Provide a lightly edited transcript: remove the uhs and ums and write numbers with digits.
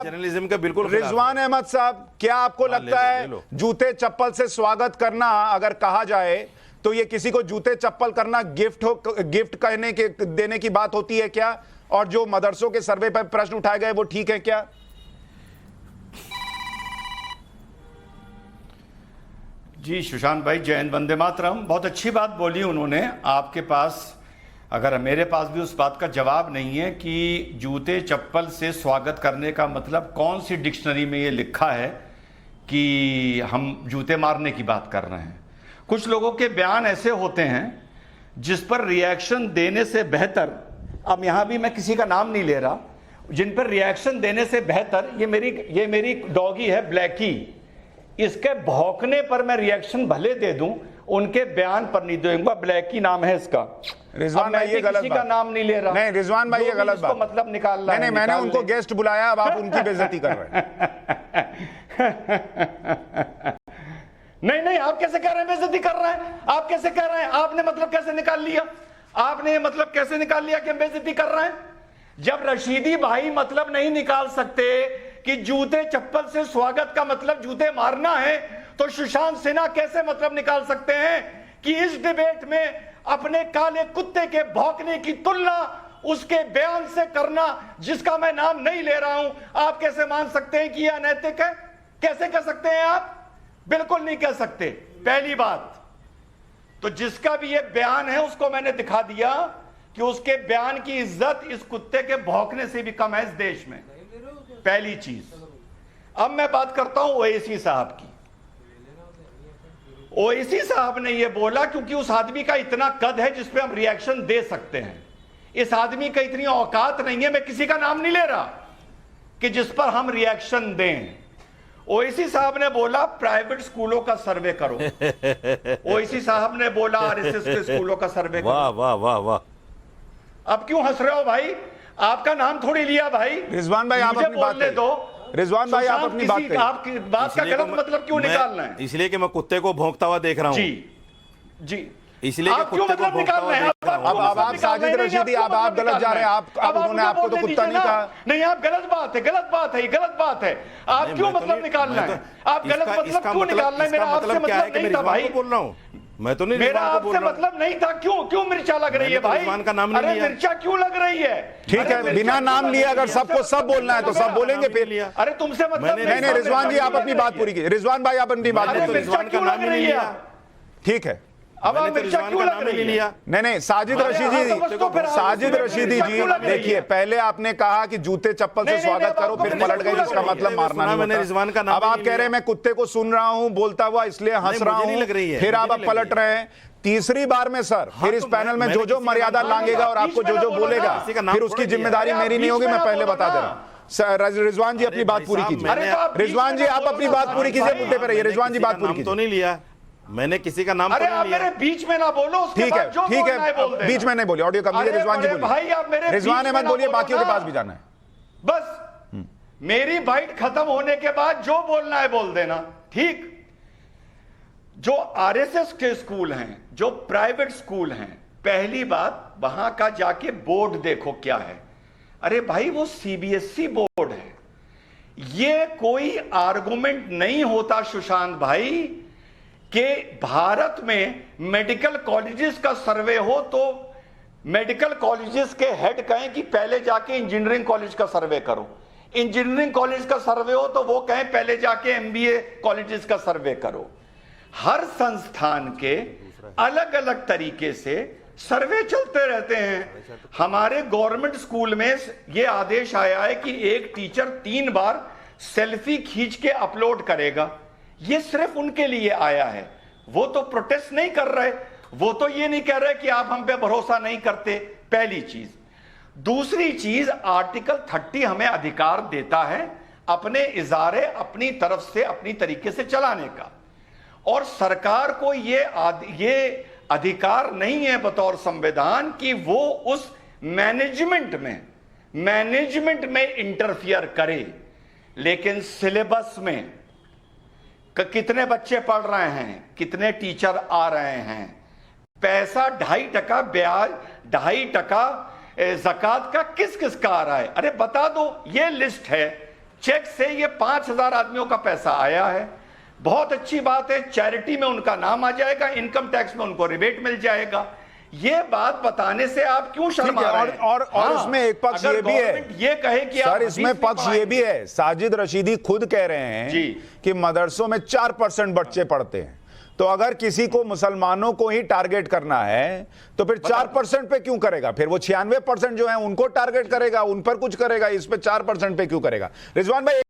Journalism के बिल्कुल रिजवान अहमद साहब, क्या आपको लगता है जूते चप्पल से स्वागत करना अगर कहा जाए तो ये किसी को जूते चप्पल करना गिफ्ट कहने के देने की बात होती है क्या? और जो मदरसों के सर्वे पर प्रश्न उठाए गए वो ठीक है क्या? जी सुशांत भाई, जय हिंद, वंदे मातरम। बहुत अच्छी बात बोली उन्होंने। आपके पास, अगर मेरे पास भी उस बात का जवाब नहीं है कि जूते चप्पल से स्वागत करने का मतलब कौन सी डिक्शनरी में ये लिखा है कि हम जूते मारने की बात कर रहे हैं। कुछ लोगों के बयान ऐसे होते हैं जिस पर रिएक्शन देने से बेहतर, अब यहां भी मैं किसी का नाम नहीं ले रहा, जिन पर रिएक्शन देने से बेहतर, ये मेरी डॉगी है ब्लैकी, इसके भौंकने पर मैं रिएक्शन भले दे दूं, उनके बयान पर नहीं दूंगा। ब्लैकी नाम है इसका। रिजवान भाई, ये गलत किसी का नाम नहीं ले रहा। नहीं रिजवान भाई, ये गलत बात, मतलब निकाल रहा है। नहीं, मैंने उनको गेस्ट बुलाया, अब आप उनकी बेइज्जती कर रहे हैं। नहीं, आप कैसे कह रहे हैं बेइज्जती कर रहे हैं? आप कैसे कह रहे हैं? आपने मतलब कैसे निकाल लिया? आपने मतलब कैसे निकाल लिया कि हम बेइज्जती कर रहे हैं? जब रशीदी भाई मतलब नहीं निकाल सकते कि जूते चप्पल से स्वागत का मतलब जूते मारना है, तो सुशांत सिन्हा कैसे मतलब निकाल सकते हैं कि इस डिबेट में अपने काले कुत्ते के भौंकने की तुलना उसके बयान से करना, जिसका मैं नाम नहीं ले रहा हूं, आप कैसे मान सकते हैं कि यह अनैतिक है? कैसे कह सकते हैं आप? बिल्कुल नहीं कह सकते। पहली बात तो जिसका भी यह बयान है उसको मैंने दिखा दिया कि उसके बयान की इज्जत इस कुत्ते के भौंकने से भी कम है इस देश में। पहली चीज। अब मैं बात करता हूं ओवैसी साहब की। ओवैसी साहब ने यह बोला क्योंकि उस आदमी का इतना कद है जिस पे हम रिएक्शन दे सकते हैं। इस आदमी का इतनी औकात नहीं है, मैं किसी का नाम नहीं ले रहा, कि जिस पर हम रिएक्शन दें। ओवैसी साहब ने बोला कप्राइवेट स्कूलों का सर्वे करो। ओवैसी साहब ने बोला आरएसएस के स्कूलों का सर्वे करो। वाह वाह वाह वाह। अब क्यों हंस रहे हो भाई? आपका नाम थोड़ी लिया भाई। रिजवान भाई, आप अपनी बात बोलने दो। रिजवान भाई, आप अपनी बात करें। आपकी बात का गलत मतलब क्यों निकालना है? इसलिए कि मैं कुत्ते को भौंकता हुआ देख रहा हूं। जी इसलिए कि कुत्ते को भौंकता हुआ देख रहा हूं। अब आप साजिद रशीदी, अब आप गलत जा रहे हैं। अब उन्होंने आपको तो कुत्ता नहीं कहा। नहीं, आप गलत बात है, गलत बात है, गलत बात है। आप क्यों मतलब निकालना है? आप गलत मतलब क्यों निकालना है? मेरा आपसे मतलब नहीं था भाई। बोल रहा हूं मैं तो नहीं, मेरा आपसे मतलब नहीं था। क्यों मिर्चा लग रही है भाई? रिजवान का नाम नहीं अरे लिया। मिर्चा क्यों लग रही है? ठीक है, बिना नाम लिए अगर सबको सब बोलना है तो सब बोलेंगे फिर। अरे तुमसे मतलब नहीं, रिजवान जी आप अपनी बात पूरी कीजिए। रिजवान भाई, आप अपनी बात पूरी कीजिए। मिर्चा क्यों लग रही है? ठीक है, अब आप मिर्चा क्यों लग रही है? नहीं, साजिद रशीदी जी, देखिए, पहले आपने कहा कि जूते चप्पल से स्वागत करो, फिर पलट गए, जिसका मतलब मारना नहीं मैंने रिजवान का नाम। अब आप कह रहे हैं मैं कुत्ते को सुन रहा हूं बोलता हुआ, इसलिए हंस रहा हूं, फिर आप पलट रहे हैं। तीसरी बार में सर, फिर इस पैनल में जो मर्यादा लांघेगा और आपको जो बोलेगा, फिर उसकी जिम्मेदारी मेरी नहीं होगी, मैं पहले बता दे रहा हूं। रिजवान जी अपनी बात पूरी कीजिए। रिजवान जी आप अपनी बात पूरी कीजिए, मुद्दे पर रहिए। रिजवान जी बात पूरी कीजिए। तो नहीं लिया मैंने, किसी का नाम। अरे आप मेरे बीच में ना बोलो। ठीक है, बीच में नहीं बोलिए। ऑडियो कम लीजिए। रिजवान जी बोलिए। रिजवान अहमद बोलिए, बाकियों के पास भी जाना है। बस मेरी बाइट खत्म होने के बाद जो बोलना है बोल देना। ठीक? जो आरएसएस के स्कूल हैं, जो प्राइवेट स्कूल हैं, पहली बात वहां का जाके बोर्ड देखो क्या है। अरे भाई, वो सीबीएसई बोर्ड है। ये कोई आर्गुमेंट नहीं होता सुशांत भाई कि भारत में मेडिकल कॉलेजेस का सर्वे हो तो मेडिकल कॉलेजेस के हेड कहें कि पहले जाके इंजीनियरिंग कॉलेज का सर्वे करो। इंजीनियरिंग कॉलेज का सर्वे हो तो वो कहें पहले जाके एमबीए कॉलेजेस का सर्वे करो। हर संस्थान के अलग अलग तरीके से सर्वे चलते रहते हैं। हमारे गवर्नमेंट स्कूल में ये आदेश आया है कि एक टीचर 3 बार सेल्फी खींच के अपलोड करेगा। ये सिर्फ उनके लिए आया है। वो तो प्रोटेस्ट नहीं कर रहे, वो तो ये नहीं कह रहे कि आप हम पे भरोसा नहीं करते। पहली चीज। दूसरी चीज, आर्टिकल 30 हमें अधिकार देता है अपने इजारे अपनी तरफ से अपनी तरीके से चलाने का, और सरकार को ये अधिकार नहीं है बतौर संविधान कि वो उस मैनेजमेंट में इंटरफियर करे। लेकिन सिलेबस में कितने बच्चे पढ़ रहे हैं, कितने टीचर आ रहे हैं, पैसा 2.5% ब्याज, 2.5% ज़कात का किस किस का आ रहा है, अरे बता दो। ये लिस्ट है चेक से ये 5,000 आदमियों का पैसा आया है, बहुत अच्छी बात है, चैरिटी में उनका नाम आ जाएगा, इनकम टैक्स में उनको रिबेट मिल जाएगा। ये बात बताने से आप क्यों शर्मा रहे हैं? और इसमें एक पक्ष ये भी है, ये कहे कि सर इसमें पक्ष ये भी है, साजिद रशीदी खुद कह रहे हैं जी कि मदरसों में 4% बच्चे पढ़ते हैं, तो अगर किसी को मुसलमानों को ही टारगेट करना है तो फिर 4% पे क्यों करेगा? फिर वो 96% जो है उनको टारगेट करेगा, उन पर कुछ करेगा, इस पे 4% पे क्यों करेगा? रिजवान भाई